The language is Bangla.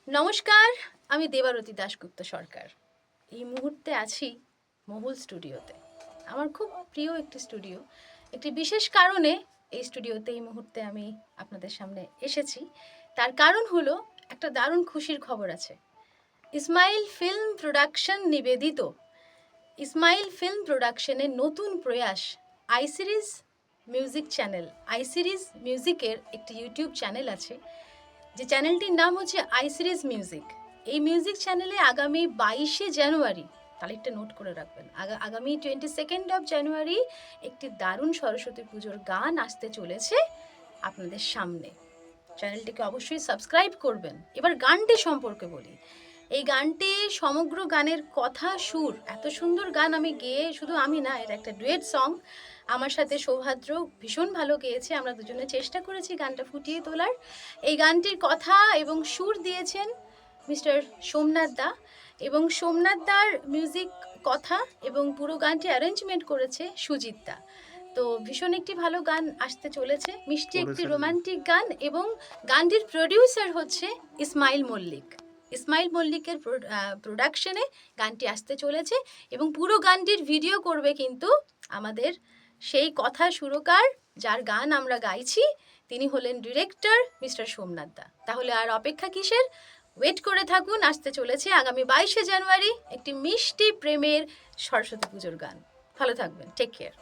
নমস্কার, আমি দেবারতী দাশগুপ্ত সরকার। এই মুহূর্তে আছি মহুল স্টুডিওতে। আমার খুব প্রিয় একটি স্টুডিও। একটি বিশেষ কারণে এই স্টুডিওতে এই মুহূর্তে আমি আপনাদের সামনে এসেছি। তার কারণ হলো একটা দারুণ খুশির খবর আছে। ইসমাইল ফিল্ম প্রোডাকশন নিবেদিত ইসমাইল ফিল্ম প্রোডাকশনের নতুন প্রয়াস I series music channel, I series মিউজিকের একটি ইউটিউব চ্যানেল আছে, যে চ্যানেলটির নাম হচ্ছে আই সিরিজ মিউজিক। এই মিউজিক চ্যানেলে আগামী 22শে জানুয়ারি, তারিখটা নোট করে রাখবেন, আগামী 22nd অফ জানুয়ারি একটি দারুণ সরস্বতী পুজোর গান আসতে চলেছে আপনাদের সামনে। চ্যানেলটিকে অবশ্যই সাবস্ক্রাইব করবেন। এবার গানটি সম্পর্কে বলি। এই গানটি সমগ্র গানের কথা, সুর, এত সুন্দর গান আমি গেয়ে, শুধু আমি না, এটা একটা ডুয়েট সং। আমার সাথে সৌভাদ্র ভীষণ ভালো গেয়েছে। আমরা দুজনে চেষ্টা করেছি গানটা ফুটিয়ে তোলার। এই গানটির কথা এবং সুর দিয়েছেন মিস্টার সোমনাথ দা, এবং সোমনাথ দার মিউজিক, কথা এবং পুরো গানটি অ্যারেঞ্জমেন্ট করেছে সুজিত দা। তো ভীষণ একটি ভালো গান আসতে চলেছে, মিষ্টি একটি রোমান্টিক গান, এবং গানটির প্রডিউসার হচ্ছে ইসমাইল মল্লিক। ইসমাইল মল্লিকের প্রোডাকশনে গানটি আসতে চলেছে, এবং পুরো গানটির ভিডিও করবে কিন্তু আমাদের সেই কথা সুরকার, যার গান আমরা গাইছি, তিনি হলেন ডিরেক্টর মিস্টার সোমনাথ দা। তাহলে আর অপেক্ষা কিসের? ওয়েট করে থাকুন, আসতে চলেছে আগামী 22শে জানুয়ারি একটি মিষ্টি প্রেমের সরস্বতী পুজোর গান। ভালো থাকবেন, টেক কেয়ার।